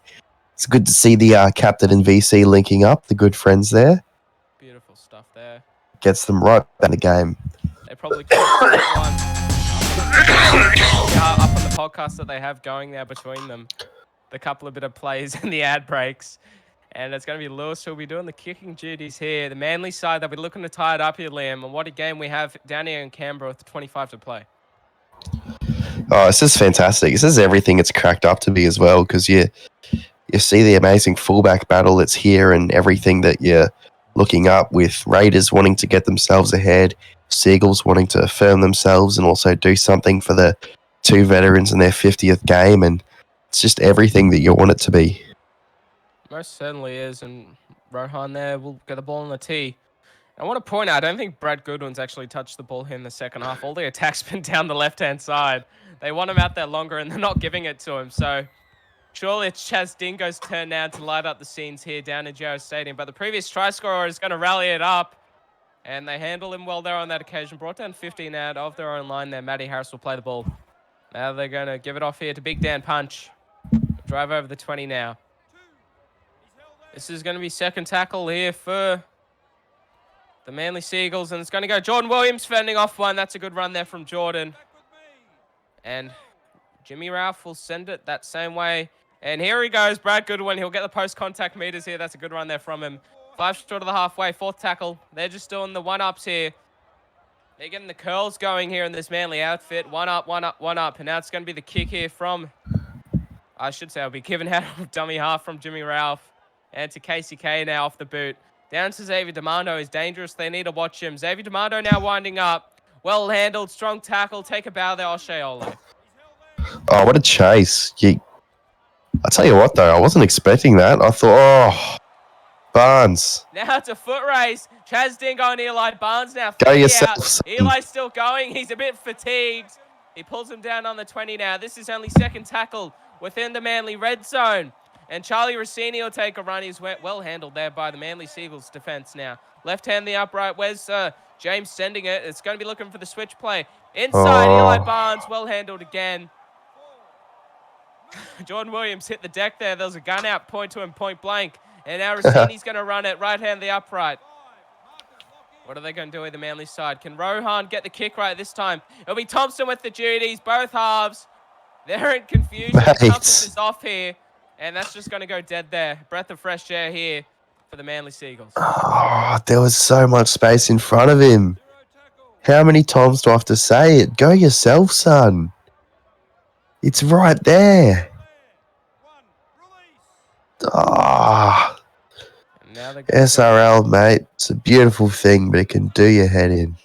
It's good to see the captain and VC linking up, the good friends there. Beautiful stuff there. Gets them right back in the game. They probably could have one up on the podcast that they have going there between them. The couple of bit of plays and the ad breaks. And it's going to be Lewis who'll be doing the kicking duties here. The Manly side, they'll be looking to tie it up here, Liam. And what a game we have down here in Canberra with 25 to play. Oh, this is fantastic. This is everything it's cracked up to be as well, because you see the amazing fullback battle that's here and everything that you're looking up with Raiders wanting to get themselves ahead, Seagulls wanting to affirm themselves and also do something for the 2 veterans in their 50th game. And it's just everything that you want it to be. Most certainly is. And Rohan there will get the ball on the tee. I want to point out, I don't think Brad Goodwin's actually touched the ball here in the second half. All the attacks been down the left-hand side. They want him out there longer, and they're not giving it to him. So surely it's Chaz Dingo's turn now to light up the scenes here down in Geo Stadium. But the previous try scorer is going to rally it up, and they handle him well there on that occasion. Brought down 15 out of their own line there. Matty Harris will play the ball. Now they're going to give it off here to Big Dan Punch. Drive over the 20 now. This is going to be second tackle here for the Manly Seagulls, and it's going to go Jordan Williams fending off one. That's a good run there from Jordan. And Jimmy Ralph will send it that same way. And here he goes, Brad Goodwin. He'll get the post-contact meters here. That's a good run there from him. 5 short of the halfway, 4th tackle. They're just doing the one-ups here. They're getting the curls going here in this Manly outfit. One up, one up, one up. And now it's going to be the kick here from, I should say, it'll be given out of dummy half from Jimmy Ralph. And to KCK now off the boot. Down to Xavier Demando. He's dangerous. They need to watch him. Xavier Demando now winding up. Well handled. Strong tackle. Take a bow there, O'Shea Ole. Oh, what a chase. I tell you what, though, I wasn't expecting that. I thought, oh, Barnes. Now it's a foot race. Chaz Dingo and Eli Barnes now. Go yourself, out. son. Eli's still going. He's a bit fatigued. He pulls him down on the 20 now. This is only second tackle within the Manly red zone. And Charlie Rossini will take a run. He's well handled there by the Manly Seagulls defense now. Left hand the upright. Where's James sending it? It's going to be looking for the switch play. Inside, Eli Barnes. Well handled again. Jordan Williams hit the deck there. There was a gun out, point to him, point blank. And now Rossini's going to run it. Right hand the upright. What are they going to do with the Manly side? Can Rohan get the kick right this time? It'll be Thompson with the duties. Both halves. They're in confusion. Thompson is off here. And that's just going to go dead there. Breath of fresh air here for the Manly Seagulls. Oh, there was so much space in front of him. How many times do I have to say it? Go yourself, son. It's right there. Ah, SRL, mate. It's a beautiful thing, but it can do your head in.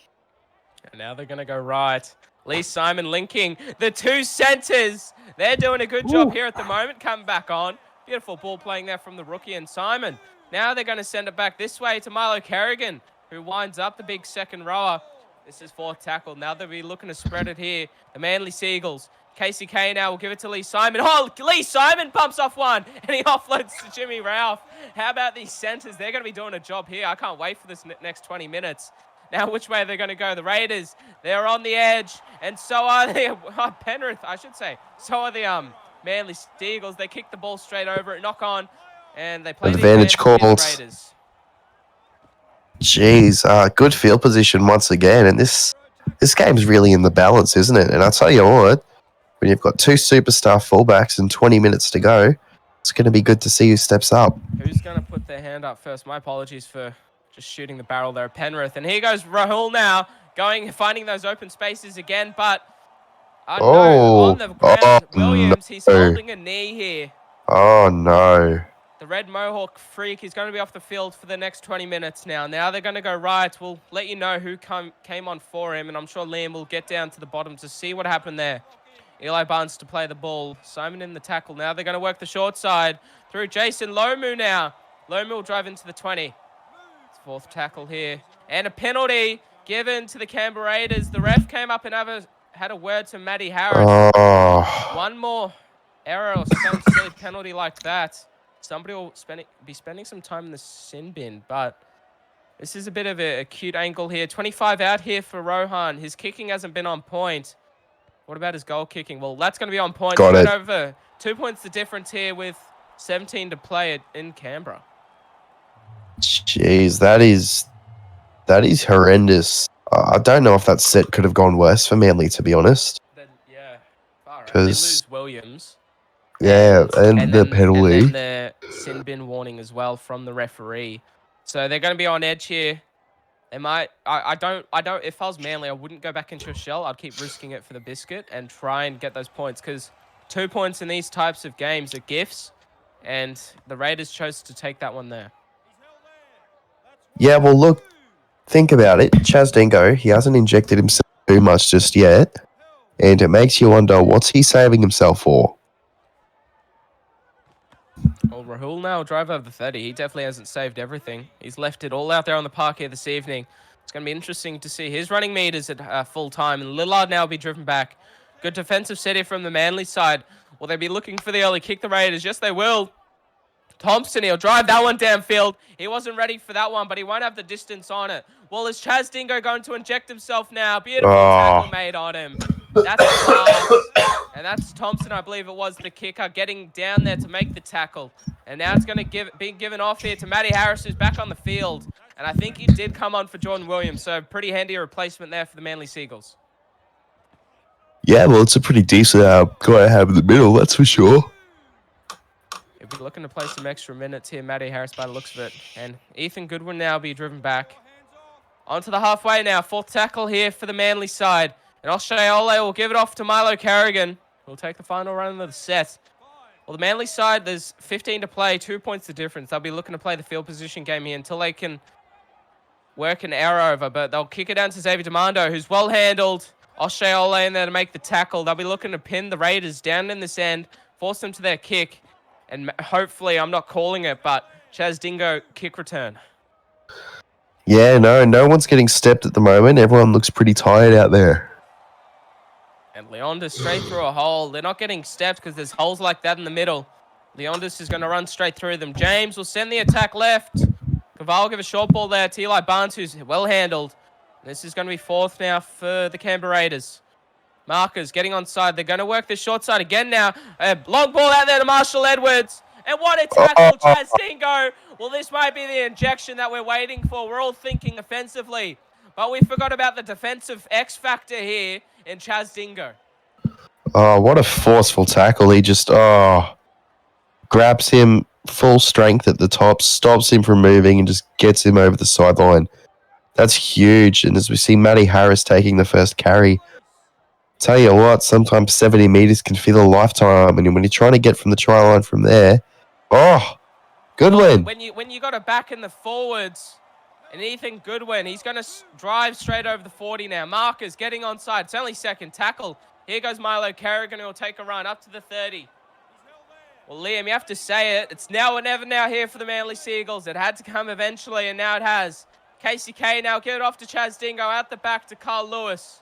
And now they're going to go right. Lee Simon linking the 2 centres. They're doing a good job here at the moment. Coming back on. Beautiful ball playing there from the rookie and Simon. Now they're going to send it back this way to Milo Kerrigan, who winds up the big second rower. This is 4th tackle. Now they'll be looking to spread it here. The Manly Seagulls. KCK now will give it to Lee Simon. Oh, Lee Simon bumps off one, and he offloads to Jimmy Ralph. How about these centres? They're going to be doing a job here. I can't wait for this next 20 minutes. Now, which way they're going to go? The Raiders, they're on the edge, and so are the Penrith, I should say. So are the Manly Seagulls. They kick the ball straight over it, knock on, and they play advantage calls. Raiders. Jeez, good field position once again, and this game's really in the balance, isn't it? And I'll tell you what, when you've got 2 superstar fullbacks and 20 minutes to go, it's going to be good to see who steps up. Who's going to put their hand up first? My apologies for just shooting the barrel there at Penrith. And here goes Rahul now, finding those open spaces again, but on the ground, Williams, he's holding a knee here. Oh, no. The Red Mohawk freak is going to be off the field for the next 20 minutes now. Now they're going to go right. We'll let you know who came on for him, and I'm sure Liam will get down to the bottom to see what happened there. Eli Barnes to play the ball. Simon in the tackle. Now they're going to work the short side through Jason Lomu now. Lomu will drive into the 20. Fourth tackle here. And a penalty given to the Canberra Raiders. The ref came up and had a word to Matty Harris. Oh, One more error or some silly penalty like that, somebody will be spending some time in the sin bin. But this is a bit of a cute angle here. 25 out here for Rohan. His kicking hasn't been on point. What about his goal kicking? Well, that's going to be on point. Got He went it. over 2 points the difference here with 17 to play in Canberra. jeez, that is horrendous. I don't know if that set could have gone worse for Manly, to be honest. Then, yeah, far out. They 'Cause- lose Williams. Yeah, and the penalty. And then the sin bin warning as well from the referee. So they're going to be on edge here. They might. I don't. If I was Manly, I wouldn't go back into a shell. I'd keep risking it for the biscuit and try and get those points, because 2 points in these types of games are gifts, and the Raiders chose to take that one there. Yeah, well, look, think about it. Chaz Dingo, he hasn't injected himself too much just yet, and it makes you wonder, what's he saving himself for? Well, Rahul now drive over the 30. He definitely hasn't saved everything. He's left it all out there on the park here this evening. It's going to be interesting to see his running meters at full time. And Lillard now will be driven back. Good defensive set here from the Manly side. Will they be looking for the early kick, the Raiders? Yes, they will. Thompson, he'll drive that one downfield. He wasn't ready for that one, but he won't have the distance on it. Well, is Chaz Dingo going to inject himself now? Beautiful tackle made on him. That's class. And that's Thompson, I believe it was, the kicker, getting down there to make the tackle. And now it's going to be given off here to Matty Harris, who's back on the field. And I think he did come on for Jordan Williams, so pretty handy replacement there for the Manly Seagulls. Yeah, well, it's a pretty decent guy to have in the middle, that's for sure. He'll be looking to play some extra minutes here, Matty Harris, by the looks of it. And Ethan Goodwin now be driven back. Onto the halfway now. Fourth tackle here for the Manly side. And O'Shea Ole will give it off to Milo Carrigan, who'll take the final run of the set. Well, the Manly side, there's 15 to play, 2 points the difference. They'll be looking to play the field position game here until they can work an error over, but they'll kick it down to Xavier Demando, who's well handled. O'Shea Ole in there to make the tackle. They'll be looking to pin the Raiders down in this end, force them to their kick, and hopefully, I'm not calling it, but Chaz Dingo kick return. Yeah, no one's getting stepped at the moment. Everyone looks pretty tired out there. And Leondis straight through a hole. They're not getting stepped because there's holes like that in the middle. Leondis is going to run straight through them. James will send the attack left. Caval will give a short ball there to Eli Barnes, who's well handled. This is going to be fourth now for the Canberra Raiders. Markers getting onside. They're going to work this short side again now. A long ball out there to Marshall Edwards. And what a tackle, Chaz Dingo. Well, this might be the injection that we're waiting for. We're all thinking offensively. But we forgot about the defensive X factor here in Chaz Dingo. Oh, what a forceful tackle. He just, grabs him full strength at the top, stops him from moving, and just gets him over the sideline. That's huge. And as we see Matty Harris taking the first carry, tell you what, sometimes 70 meters can feel a lifetime. And when you're trying to get from the try line from there, Goodwin. When you got a back in the forwards, and Ethan Goodwin, he's going to drive straight over the 40 now. Marcus getting onside. It's only second tackle. Here goes Milo Carrigan, who will take a run up to the 30. Well, Liam, you have to say it. It's now or never now here for the Manly Seagulls. It had to come eventually, and now it has. Casey Kay now give it off to Chaz Dingo. Out the back to Carl Lewis.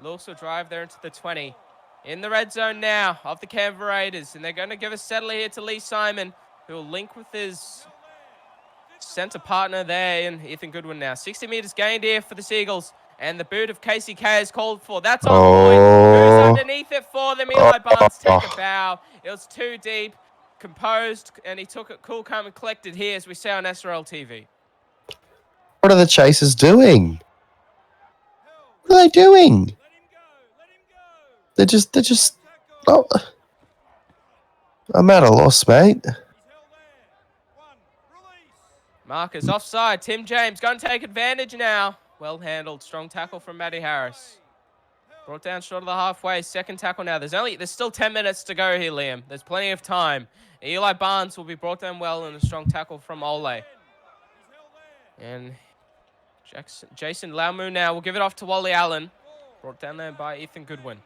Lewis will drive there into the 20. In the red zone now of the Canberra Raiders. And they're going to give a settler here to Lee Simon, who will link with his centre partner there in Ethan Goodwin now. 60 metres gained here for the Seagulls. And the boot of Casey Kay is called for. That's on point. Who's underneath it for them? Eli Barnes take a bow. It was too deep. Composed. And he took it cool, calm, and collected here, as we see on SRL TV. What are the Chasers doing? What are they doing? They're just. Oh, I'm at a loss, mate. Marcus offside. Tim James going to take advantage now. Well handled. Strong tackle from Matty Harris. Brought down short of the halfway. Second tackle now. There's still 10 minutes to go here, Liam. There's plenty of time. Eli Barnes will be brought down well, and a strong tackle from Ole. And Jason Laumu now will give it off to Wally Allen. Brought down there by Ethan Goodwin.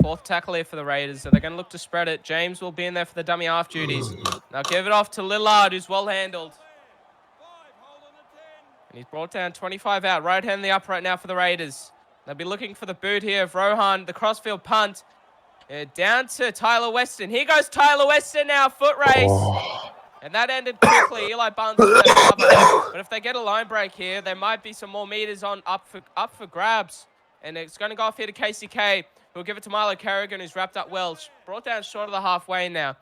Fourth tackle here for the Raiders. So they're going to look to spread it. James will be in there for the dummy half duties. Now give it off to Lillard, who's well handled. And he's brought down 25 out. Right hand in the upright now for the Raiders. They'll be looking for the boot here of Rohan. The crossfield punt. Down to Tyler Weston. Here goes Tyler Weston now. Foot race. Oh. And that ended quickly. Eli Barnes has left cover. But if they get a line break here, there might be some more meters on up for grabs. And it's going to go off here to KCK, who'll give it to Milo Carrigan, who's wrapped up well. Brought down short of the halfway now.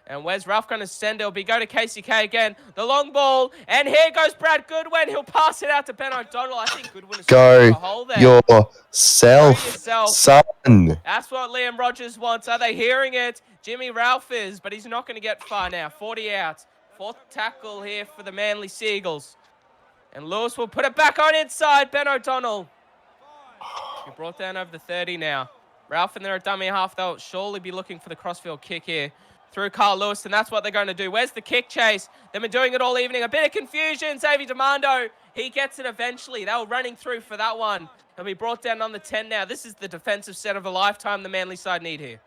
And where's Ralph going to send it? It'll be go to KCK again. The long ball. And here goes Brad Goodwin. He'll pass it out to Ben O'Donnell. I think Goodwin is Go a hole there. yourself, son. That's what Liam Rogers wants. Are they hearing it? Jimmy Ralph is, but he's not going to get far now. 40 out. Fourth tackle here for the Manly Seagulls. And Lewis will put it back on inside. Ben O'Donnell. He brought down over the 30 now. Ralph in there at dummy half. They'll surely be looking for the crossfield kick here. Through Carl Lewis, and that's what they're going to do. Where's the kick chase? They've been doing it all evening. A bit of confusion. Xavier Demando, he gets it eventually. They were running through for that one. He'll be brought down on the 10 now. This is the defensive set of a lifetime the Manly side need here.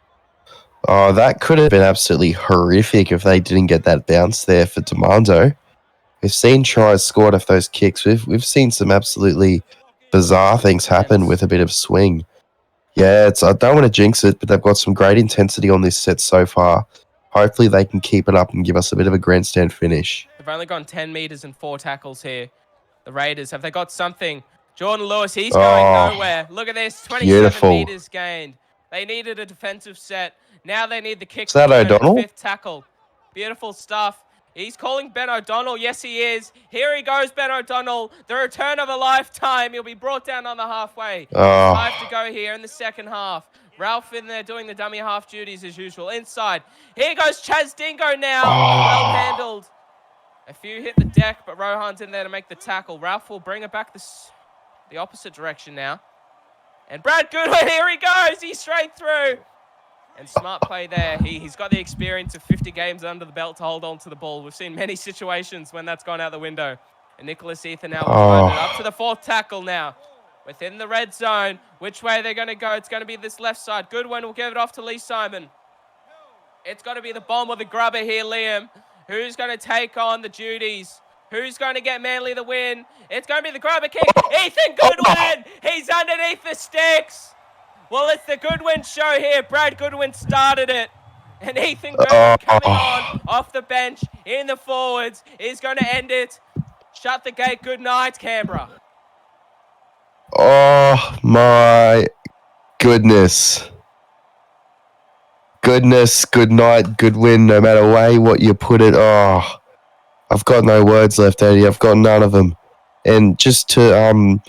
Oh, that could have been absolutely horrific if they didn't get that bounce there for Demando. We've seen tries scored off those kicks. We've seen some absolutely bizarre things happen with a bit of swing. Yeah, I don't want to jinx it, but they've got some great intensity on this set so far. Hopefully they can keep it up and give us a bit of a grandstand finish. They've only gone 10 meters and 4 tackles here. The Raiders, have they got something? Jordan Lewis, he's going nowhere. Look at this, 27 meters gained. They needed a defensive set. Now they need the kick. Is that O'Donnell? Fifth tackle. Beautiful stuff. He's calling Ben O'Donnell. Yes, he is. Here he goes, Ben O'Donnell. The return of a lifetime. He'll be brought down on the halfway. 5 to go here in the second half. Ralph in there doing the dummy half duties as usual. Inside. Here goes Chaz Dingo now. Well handled. A few hit the deck, but Rohan's in there to make the tackle. Ralph will bring it back the opposite direction now. And Brad Goodwin, here he goes. He's straight through. And smart play there. He's got the experience of 50 games under the belt to hold on to the ball. We've seen many situations when that's gone out the window. And Nicholas Ethan now will find it up to the fourth tackle now. Within the red zone. Which way they're going to go? It's going to be this left side. Goodwin will give it off to Lee Simon. It's got to be the bomb or the grubber here, Liam. Who's going to take on the duties? Who's going to get Manly the win? It's going to be the grubber kick. Ethan Goodwin! He's underneath the sticks. Well, it's the Goodwin show here. Brad Goodwin started it. And Ethan Goodwin coming on off the bench in the forwards is going to end it. Shut the gate. Good night, Canberra. Oh, my goodness. Goodness, good night, good win, no matter way what you put it. Oh, I've got no words left, Eddie. I've got none of them. And just to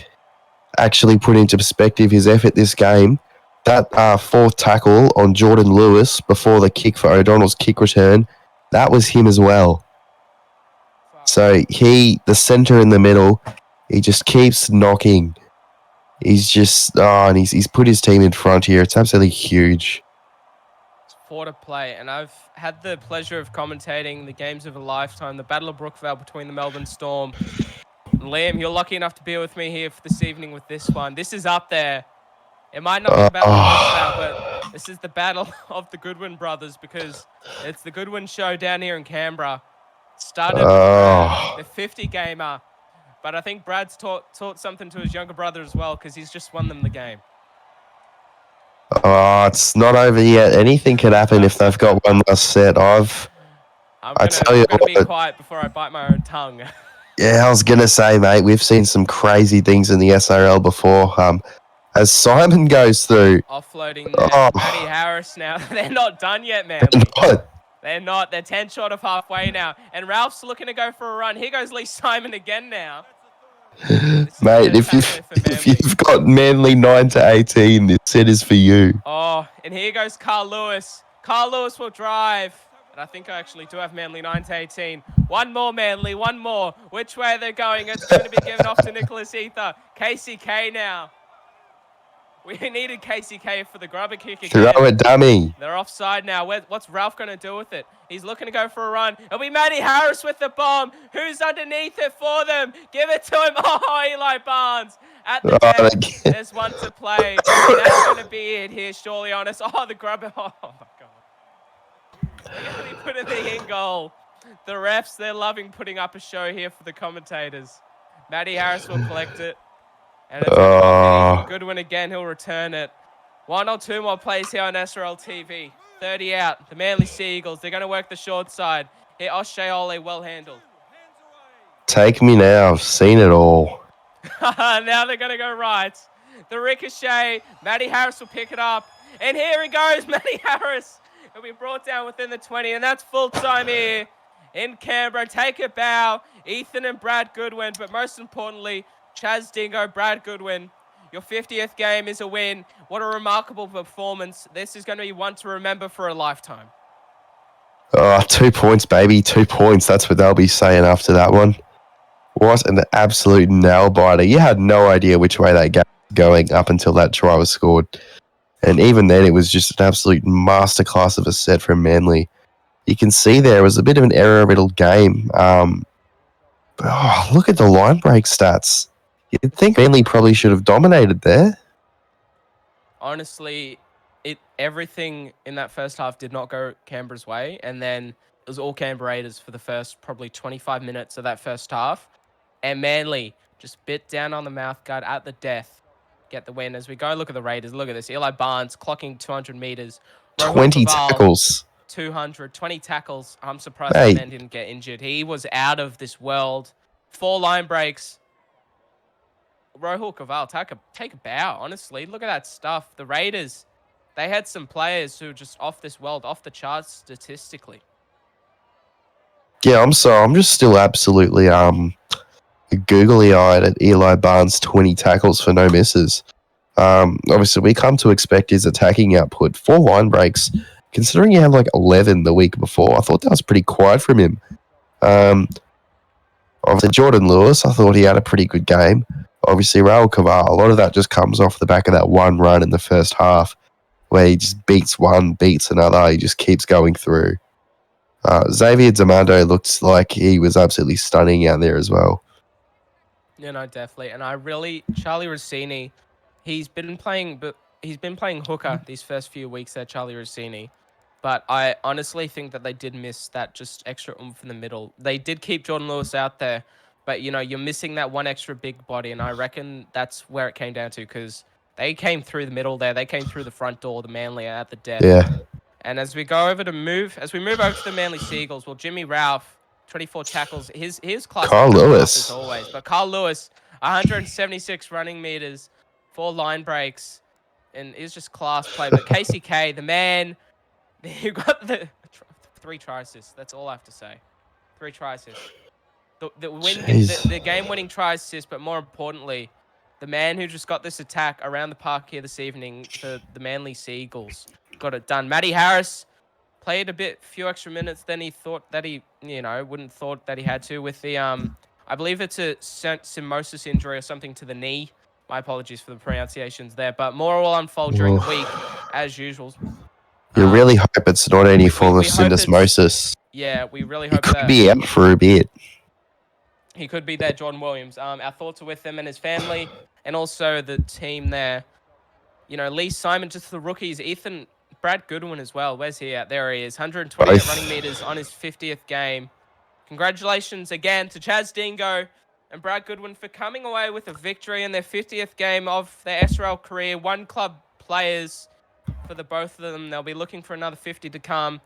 actually put into perspective his effort this game, that fourth tackle on Jordan Lewis before the kick for O'Donnell's kick return, that was him as well. So the centre in the middle, he just keeps knocking. He's just, and he's put his team in front here. It's absolutely huge. It's 4 to play, and I've had the pleasure of commentating the games of a lifetime, the Battle of Brookvale between the Melbourne Storm. And Liam, you're lucky enough to be with me here for this evening with this one. This is up there. It might not be the Battle of Brookvale, but this is the Battle of the Goodwin brothers because it's the Goodwin show down here in Canberra. It started with the 50 gamer. But I think Brad's taught something to his younger brother as well because he's just won them the game. Oh, it's not over yet. Anything could happen if they've got one last set. I'm going to be quiet before I bite my own tongue. Yeah, I was going to say, mate, we've seen some crazy things in the SRL before. As Simon goes through. Offloading Matty Harris now. They're not done yet, man. They're not. They're 10 short of halfway now. And Ralph's looking to go for a run. Here goes Lee Simon again now. Mate, if you've got Manly 9 to 18, this set is for you. Oh, and here goes Carl Lewis. Carl Lewis will drive. And I think I actually do have Manly 9 to 18. One more, Manly. One more. Which way they're going? It's going to be given off to Nicholas Ether. KCK now. We needed KCK for the grubber kick again. Throw a dummy. They're offside now. What's Ralph going to do with it? He's looking to go for a run. It'll be Matty Harris with the bomb. Who's underneath it for them? Give it to him. Oh, Eli Barnes at the deck. There's one to play. That's going to be it here, surely honest. Oh, the grubber. Oh, my God. He put in the in goal. The refs, they're loving putting up a show here for the commentators. Matty Harris will collect it. And it's going to be Ethan Goodwin again. He'll return it. 1 or 2 more plays here on SRL TV. 30 out. The Manly Seagulls. They're going to work the short side. Here, Oshaole well handled. Take me now. I've seen it all. Now they're going to go right. The ricochet. Matty Harris will pick it up. And here he goes, Matty Harris. He'll be brought down within the 20. And that's full time here in Canberra. Take a bow. Ethan and Brad Goodwin. But most importantly, Chaz Dingo, Brad Goodwin. Your 50th game is a win. What a remarkable performance. This is going to be one to remember for a lifetime. 2 points, baby. 2 points. That's what they'll be saying after that one. What an absolute nail-biter. You had no idea which way that game was going up until that try was scored. And even then, it was just an absolute masterclass of a set from Manly. You can see there was a bit of an error-riddled game. Look at the line break stats. You'd think Manly probably should have dominated there. Honestly, everything in that first half did not go Canberra's way, and then it was all Canberra Raiders for the first probably 25 minutes of that first half. And Manly just bit down on the mouth guard at the death. Get the win. As we go look at the Raiders, look at this. Eli Barnes clocking 200 meters. 20 tackles. 20 tackles. I'm surprised that man didn't get injured. He was out of this world. 4 line breaks. Rohul Kaval, take a bow, honestly. Look at that stuff. The Raiders, they had some players who were just off this world, off the charts statistically. Yeah, I'm just still absolutely googly-eyed at Eli Barnes' 20 tackles for no misses. Obviously, we come to expect his attacking output. 4 line breaks, considering he had like 11 the week before. I thought that was pretty quiet from him. Obviously, Jordan Lewis, I thought he had a pretty good game. Obviously, Raul Kaval, a lot of that just comes off the back of that one run in the first half where he just beats one, beats another. He just keeps going through. Xavier Zamando looks like he was absolutely stunning out there as well. Yeah, no, definitely. And Charlie Rossini, he's been playing hooker these first few weeks there, Charlie Rossini. But I honestly think that they did miss that just extra oomph in the middle. They did keep Jordan Lewis out there, but, you're missing that one extra big body, and I reckon that's where it came down to, because they came through the middle there. They came through the front door, the Manly at the death. Yeah. And as we move over to the Manly Seagulls, well, Jimmy Ralph, 24 tackles. His class Carl Lewis, as always. But Carl Lewis, 176 running meters, 4 line breaks, and is just class play. But KCK, the man who got the 3 try assists. That's all I have to say. 3 try assists. The game-winning try assist, but more importantly, the man who just got this attack around the park here this evening for the Manly Seagulls got it done. Matty Harris played a few extra minutes than he thought that he, wouldn't thought that he had to with the, I believe it's a symosis injury or something to the knee. My apologies for the pronunciations there, but more will unfold during the week as usual. You really hope it's not any form of syndesmosis. Yeah, we really hope that. He could be out for a bit. He could be there, Jordan Williams. Our thoughts are with him and his family, and also the team there. Lee Simon, just the rookies. Brad Goodwin as well. Where's he at? There he is. 128 running meters on his 50th game. Congratulations again to Chaz Dingo and Brad Goodwin for coming away with a victory in their 50th game of their SRL career. 1 club players for the both of them. They'll be looking for another 50 to come.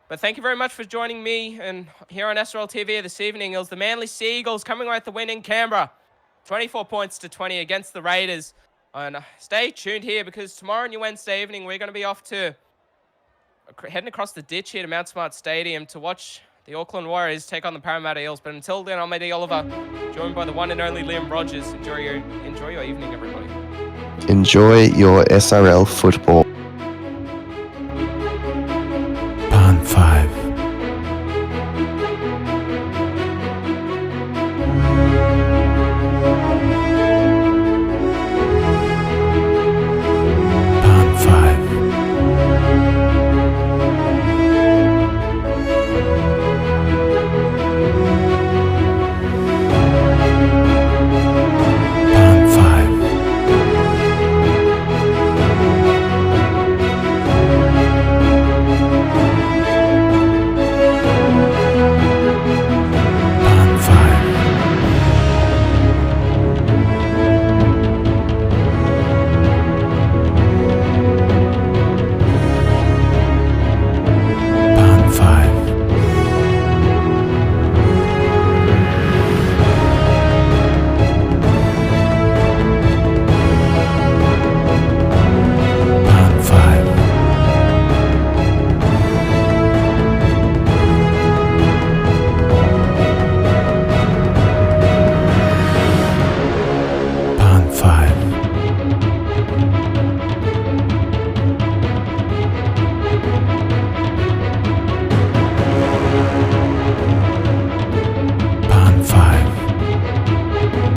But thank you very much for joining me and here on SRL TV this evening. It was the Manly Seagulls coming away with the win in Canberra. 24 points to 20 against the Raiders. And stay tuned here, because tomorrow and your Wednesday evening, we're going to be off to heading across the ditch here to Mount Smart Stadium to watch the Auckland Warriors take on the Parramatta Eels. But until then, I'm Eddie Oliver, joined by the one and only Liam Rogers. Enjoy your evening, everybody. Enjoy your SRL football. Pan 5. 5